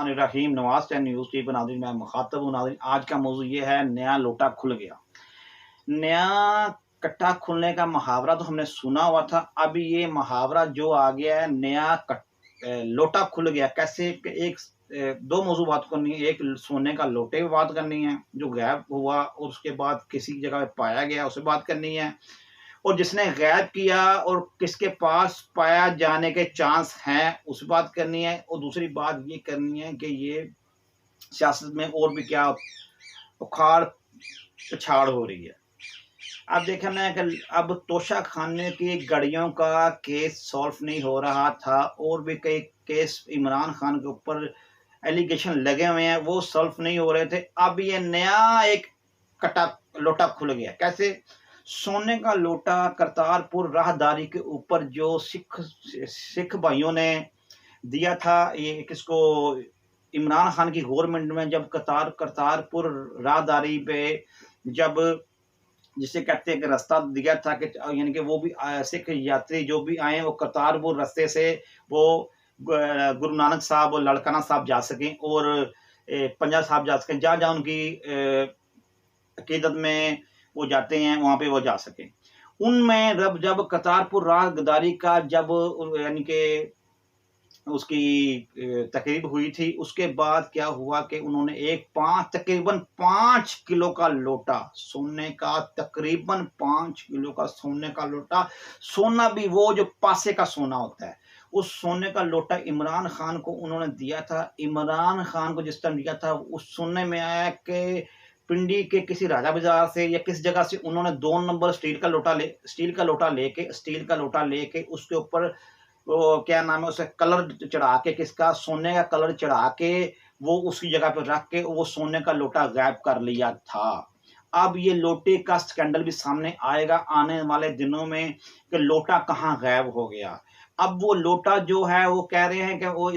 बिस्मिल्लाहिर्रहमानिर्रहीम। नवाज चैन news TV पर नाज़रीन मैं मुखातब हूँ। नाज़रीन आज का मौजू ये है, नया लोटा खुल गया। नया कट्टा खुलने का मुहावरा तो हमने सुना हुआ था, अब ये मुहावरा जो आ गया है, नया लोटा खुल गया। कैसे एक दो मौजू बात करनी है, एक सोने का लोटे पे बात करनी है जो गायब हुआ और उसके बाद किसी जगह पे पाया गया, उससे बात करनी है, और जिसने गायब किया और किसके पास पाया जाने के चांस हैं उस बात करनी है। और दूसरी बात ये करनी है कि ये सियासत में और भी क्या उखाड़ पिछाड़ हो रही है। अब देखा ना कि अब तोशा खाने की गड़ियों का केस सॉल्व नहीं हो रहा था, और भी कई केस इमरान खान के ऊपर एलिगेशन लगे हुए हैं, वो सॉल्व नहीं हो रहे थे। अब ये नया एक कटा लोटा खुल गया। कैसे? सोने का लोटा करतारपुर राहदारी के ऊपर जो सिख भाइयों ने दिया था, ये किसको, इमरान खान की गवर्नमेंट में, जब करतारपुर राहदारी पे जब जिसे कहते हैं कि रास्ता दिया था कि यानी कि वो भी सिख यात्री जो भी आए वो करतारपुर रास्ते से वो गुरु नानक साहब और लड़काना साहब जा सकें और पंजाब साहब जा सकें, जहाँ जहाँ उनकी अकीदत में वो जाते हैं वहाँ पे वो जा सकें। उनमें जब करतारपुर राहदारी का जब यानी कि उसकी तकरीब हुई थी, उसके बाद क्या हुआ कि उन्होंने तकरीबन 5 किलो का लोटा सोने का, तकरीबन 5 किलो का सोने का लोटा, सोना भी वो जो पासे का सोना होता है, उस सोने का लोटा इमरान खान को उन्होंने दिया था। इमरान खान को जिस टाइम दिया था उस सुनने में आया कि पिंडी के किसी राजा बाजार से या किस जगह से उन्होंने 2 नंबर स्टील का लोटा लेके उसके ऊपर वो क्या नाम है, उसे कलर चढ़ा के, किसका, सोने का कलर चढ़ा के वो उसकी जगह पर रख के वो सोने का लोटा गायब कर लिया था। अब ये लोटे का स्कैंडल भी सामने आएगा आने वाले दिनों में कि लोटा कहाँ गायब हो गया। अब वो लोटा जो है वो कह रहे हैं कि वो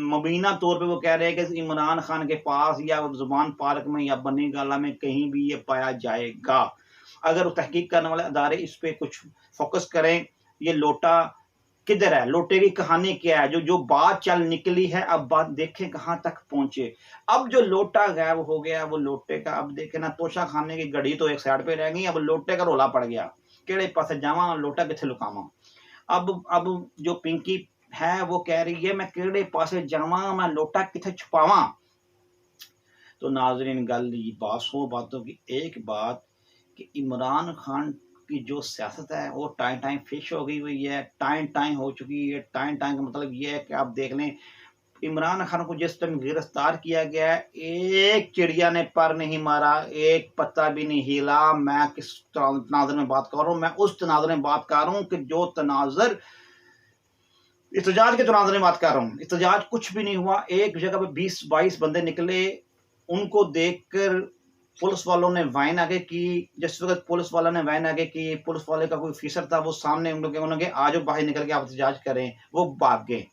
मुबीना तौर पे वो कह रहे हैं कि इमरान खान के पास या जुबान पार्क में या बनी गाला में कहीं भी ये पाया जाएगा। अगर तहकीक करने वाले अदारे इस पे कुछ फोकस करें, ये लोटा किधर है, लोटे की कहानी क्या है, जो बात चल निकली है, अब बात देखें कहाँ तक पहुंचे। अब जो लोटा गायब हो गया वो लोटे का, अब देखे ना, तोशा खाने की घड़ी तो एक साइड पे रह गई, अब लोटे का रोला पड़ गया, केड़े पासे जावा लोटा किथे लुकावा। अब जो पिंकी है वो कह रही है मैं केड़े पासे जावा, मैं लोटा किथे छुपावा। तो नाजरीन गल बात 100 बातों की एक बात कि इमरान खान की जो सियासत है वो टाइम फिश हो गई हुई है, टाइम हो चुकी है। टाइम का मतलब ये है कि आप देख लें, इमरान खान को जिस टाइम गिरफ्तार किया गया है, एक चिड़िया ने पर नहीं मारा, एक पत्ता भी नहीं हिला। मैं किस तनाजर में बात कर रहा हूँ? मैं उस तनाजर में बात कर रहा हूँ कि जो तनाजर इhtजाज के तनाजर में बात कर रहा हूँ। इhtजाज कुछ भी नहीं हुआ। एक जगह पे 20-22 बंदे निकले, उनको देखकर पुलिस वालों ने वाइन आगे की। जिस वक्त पुलिस वाला ने वाइन आगे की, पुलिस वाले का कोई ऑफिसर था वो सामने उन्होंने आज बाहर निकल के आप एहतजाज करें, वो भाग गए।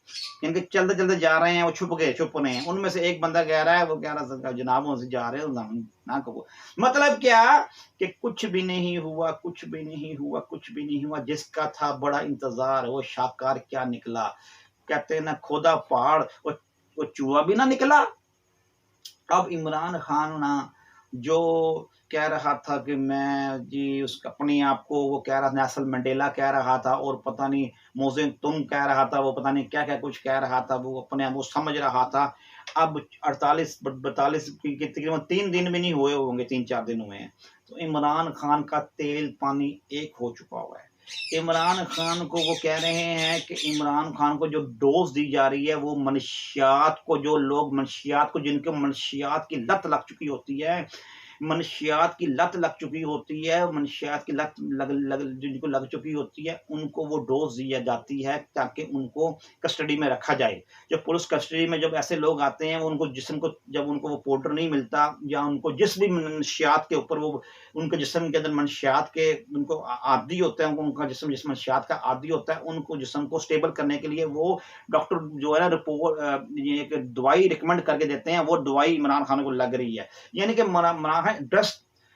इनके चलते चलते जा रहे हैं, वो छुप रहे हैं। उनमें से एक बंदा कह रहा है, वो कह रहा है जनाब उनसे जा रहे हैं ना कहो। मतलब क्या कि कुछ भी नहीं हुआ। जिसका था बड़ा इंतजार वो शाकार क्या निकला। कहते हैं ना, खोदा पहाड़ वो चूहा भी ना निकला। अब इमरान खान ना जो कह रहा था कि मैं जी उसका अपने आप को वो कह रहा था, नेल्सन मंडेला कह रहा था, और पता नहीं मोजेन तुम कह रहा था, वो पता नहीं क्या क्या कुछ कह रहा था, वो अपने आप वो समझ रहा था। अब 48-42 की तकरीबन 3 दिन भी नहीं हुए होंगे, 3-4 दिन हुए हैं, तो इमरान खान का तेल पानी एक हो चुका हुआ है। इमरान खान को वो कह रहे हैं कि इमरान खान को जो डोज दी जा रही है वो मनशियात को, जो लोग मनशियात को, जिनको मनशियात की लत लग चुकी होती है, मनशियात की लत लग चुकी होती है, मनशियात की लत जिनको लग चुकी होती है उनको वो डोज दी जाती है ताकि उनको कस्टडी में रखा जाए। जब पुलिस कस्टडी में जब ऐसे लोग आते हैं, उनको जिस्म को जब उनको वो पाउडर नहीं मिलता या उनको जिस भी मनशियात के ऊपर वो उनके जिस्म के अंदर मनशियात के उनको आदी होता है, उनका जिस्म जिस मनशियात का आदी होता है, उनको जिस्म को स्टेबल करने के लिए वो डॉक्टर जो है ना रिपोर्ट ये दवाई रिकमेंड करके देते हैं, वो दवाई इमरान खान को लग रही है। यानी कि ड्रग्स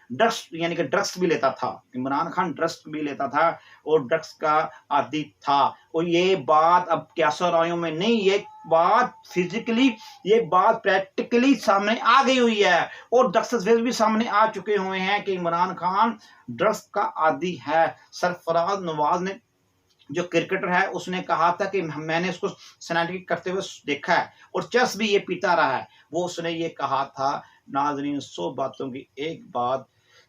ड्रग्स यानी कि ड्रग्स भी लेता था, इमरान खान ड्रग्स भी लेता था और ड्रग्स का आदी था। और ये बात अब कैसरायों में नहीं, ये बात फिजिकली, ये बात प्रैक्टिकली सामने आ गई हुई है और दस्तावेज भी सामने आ चुके हुए हैं कि इमरान खान ड्रग्स का आदी है। सरफराज नवाज ने, जो क्रिकेटर है, उसने कहा था कि मैंने उसको स्नैचिंग करते हुए देखा है और चेस भी ये पीता रहा है। वो उसने ये कहा था। नाजरीन, 100 बातों की एक बात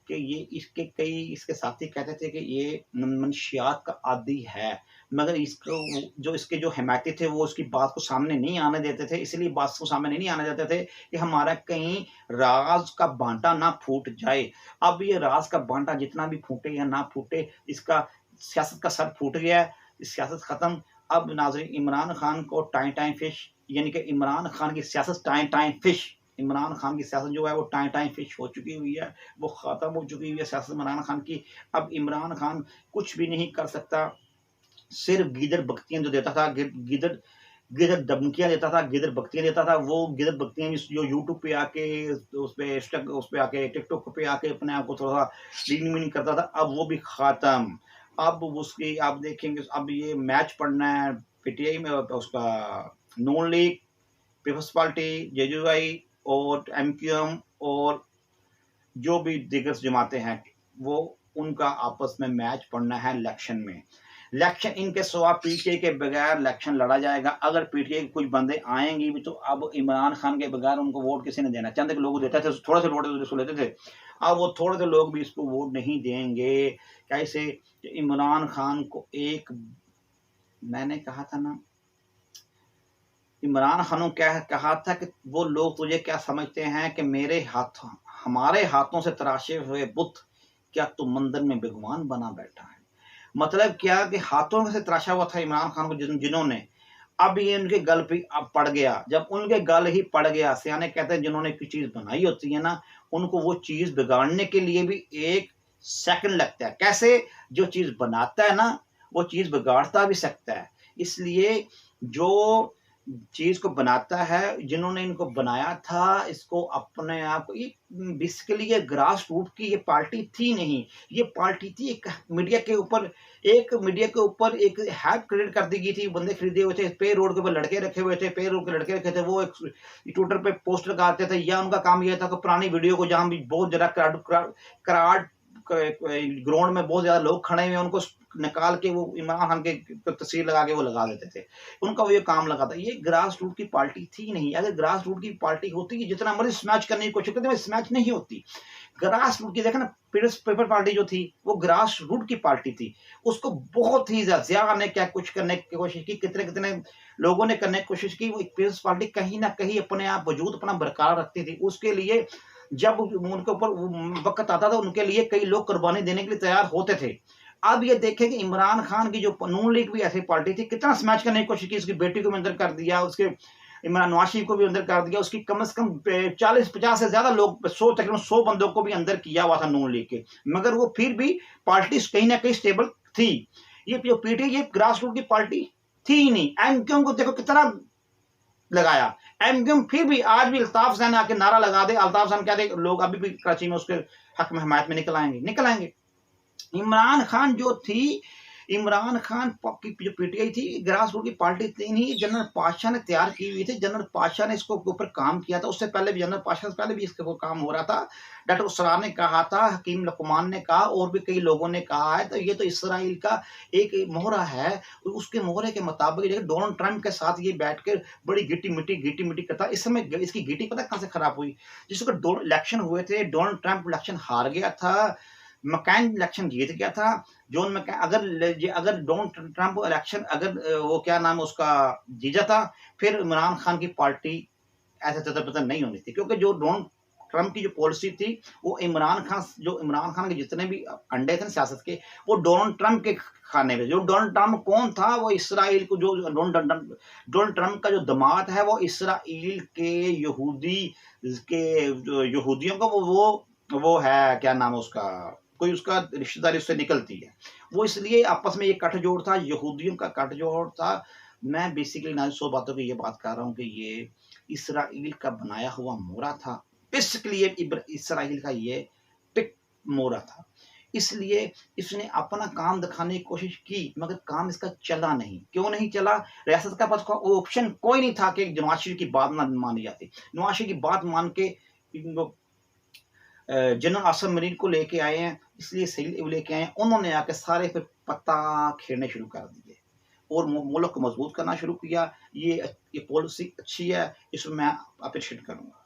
कि ये इसके कई इसके साथी कहते थे कि ये मनशियात का आदी है, मगर इसको जो इसके जो हिमायती थे वो उसकी बात को सामने नहीं आने देते थे। इसलिए बात को सामने नहीं आने देते थे कि हमारा कहीं राज का बांटा ना फूट जाए। अब ये राज का बांटा जितना भी फूटे या ना फूटे, इसका सियासत का सर फूट गया है, सियासत खत्म। अब नाज़रीन, इमरान खान को टाइम टाइम फिश, यानी कि इमरान खान की सियासत time time fish, Imran Khan की सियासत जो है वो टाइम टाइम फिश हो चुकी हुई है, वो खत्म हो चुकी हुई है सियासत इमरान खान की। अब इमरान खान कुछ भी नहीं कर सकता, सिर्फ गिदड़ बख्तियां जो देता था, गिदड़ गिदड़ धमकियां देता था, गिदड़ बख्तियां देता था। वो गिदड़ बख्तियां जो यूट्यूब पे आके, उस पे आके, टिकटॉक पे आके अपने आप को थोड़ा सा लीन मीन करता था, अब वो भी खत्म। अब उसकी आप देखेंगे, अब ये मैच पढ़ना है पीटीआई में, उसका नून लीग, पीपल्स पार्टी, जेजेआई और एमक्यूएम और जो भी दीगर जमातें हैं, वो उनका आपस में मैच पड़ना है इलेक्शन में। इलेक्शन इनके सिवा पीटीआई के बगैर इलेक्शन लड़ा जाएगा। अगर पीटीआई के कुछ बंदे आएंगी भी तो अब इमरान खान के बगैर उनको वोट किसी ने देना, चंद के लोग देते थे, थोड़े से वोट इसको लेते थे, अब वो थोड़े से लोग भी इसको वोट नहीं देंगे। कैसे? इमरान खान को एक, मैंने कहा था ना, इमरान खान को क्या कहा था कि वो लोग तुझे क्या समझते हैं कि मेरे हाथों, हमारे हाथों से तराशे हुए बुत, क्या तू मंदिर में भगवान बना बैठा है। मतलब क्या कि हाथों से तराशा हुआ था इमरान खान को जिन्होंने, अब ये उनके गल पे अब पड़ गया। जब उनके गल ही पड़ गया, सियाने कहते हैं जिन्होंने कोई चीज बनाई होती है ना, उनको वो चीज बिगाड़ने के लिए भी एक सेकंड लगता है। कैसे? जो चीज बनाता है ना, वो चीज बिगाड़ता भी सकता है। इसलिए जो चीज को बनाता है, जिन्होंने इनको बनाया था, इसको अपने आप को, ये बेसिकली ये ग्रास रूट की ये पार्टी थी नहीं, ये पार्टी थी एक मीडिया के ऊपर, एक मीडिया के ऊपर एक हैप क्रिएट कर दी गई थी। बंदे खरीदे हुए थे, पे रोड के ऊपर लड़के रखे हुए थे, पे रोड के लड़के रखे थे, वो एक ट्विटर पे पोस्ट लगाते थे, या उनका काम यह था कि पुरानी वीडियो को, जहां भी बहुत ज्यादा क्राउड ग्राउंड में बहुत ज्यादा लोग खड़े हुए, उनको निकाल के वो इमरान खान के तस्वीर लगा के वो लगा देते थे। उनका वो ये काम लगा था। ये ग्रास रूट की पार्टी थी नहीं। अगर ग्रास रूट की पार्टी होती, जितना मर्जी स्मैच करने की कोशिश करते, स्मैच नहीं होती। ग्रास रूट की देखा ना, पेपर पार्टी जो थी वो ग्रास रूट की पार्टी थी। उसको बहुत ही ज्यादा ने क्या कुछ करने की कोशिश की, कितने कितने लोगों ने करने की कोशिश की। वो पीपल्स पार्टी कहीं ना कहीं अपने आप वजूद अपना बरकरार रखती थी। उसके लिए जब उनके ऊपर वक्त आता था, उनके लिए कई लोग कुर्बानी देने के लिए तैयार होते थे। अब ये देखें कि इमरान खान की जो नून लीग भी ऐसी पार्टी थी, कितना स्मैच करने की कोशिश की, उसकी बेटी को भी अंदर कर दिया, उसके इमरान नवाज शरीफ को भी अंदर कर दिया, उसकी कम से कम 40-50 से ज्यादा लोग, 100 तकरीबन 100 बंदों को भी अंदर किया हुआ था नून लीग के, मगर वो फिर भी पार्टी कहीं ना कहीं स्टेबल थी। ये जो पीटी, ये ग्रास रूट की पार्टी थी ही नहीं। एमक्यूएम को देखो कितना लगाया, एमक्यूएम फिर भी आज भी अल्ताफ हुसैन आके नारा लगा दे, अल्ताफ हुसैन कह दे, लोग अभी भी कराची में उसके हक में हमायत में निकल आएंगे, निकल आएंगे। इमरान खान जो थी, इमरान खान की जो पीटीआई थी, ग्रास रूट की पार्टी थी नहीं, जनरल पाशा ने तैयार की हुई थी। जनरल पाशा ने इसको ऊपर काम किया था, उससे पहले भी, जनरल पाशा से पहले भी इसके ऊपर काम हो रहा था। डॉक्टर उसरार ने कहा था, हकीम लुकमान ने कहा, और भी कई लोगों ने कहा है। तो ये तो इसराइल का एक मोहरा है, उसके मोहरे के मुताबिक डोनाल्ड ट्रंप के साथ ये बैठ कर बड़ी गिट्टी मिट्टी करता। इस समय इसकी गिट्टी पता कहां से खराब हुई? जिसको इलेक्शन हुए थे, डोनाल्ड ट्रंप इलेक्शन हार गया था, मकैन इलेक्शन जीत गया था। जॉन मकैन, अगर डोनाल्ड ट्रंप इलेक्शन, अगर वो क्या नाम उसका जीता था, फिर इमरान खान की पार्टी ऐसे तदबदल नहीं होनी थी। क्योंकि जो डोनाल्ड ट्रंप की जो पॉलिसी थी, वो इमरान खान के जितने भी अंडे थे सियासत के, वो डोनाल्ड ट्रंप के खाने में। जो डोनाल्ड ट्रंप कौन था? वो इसराइल को, जो डोनाल्ड ट्रंप का जो दामाद है, वो इसराइल के यहूदियों का वो है, क्या नाम उसका, कोई उसका रिश्तेदारी उससे निकलती है। वो इसलिए आपस में ये गठजोड़ था, यहूदियों का गठजोड़ था। मैं बेसिकली ना 100 बातों की ये बात कर रहा हूँ कि ये इसराइल का बनाया हुआ मोहरा था। बेसिकली ये इसराइल का ये मोड़ा था, इसलिए इसने अपना काम दिखाने की कोशिश की, मगर काम इसका चला नहीं। क्यों नहीं चला? रियासत का पास ऑप्शन कोई नहीं था कि नवाज शरीफ की बात ना मानी जाती। नवाज शरीफ की बात मान के जनरल आसिम मुनीर को लेके आए हैं, इसलिए सही लेके आए हैं। उन्होंने आके सारे फिर पत्ता खेलने शुरू कर दिए और मुल्क को मजबूत करना शुरू किया। ये पॉलिसी अच्छी है, इसमें मैं अप्रिशिएट करूंगा।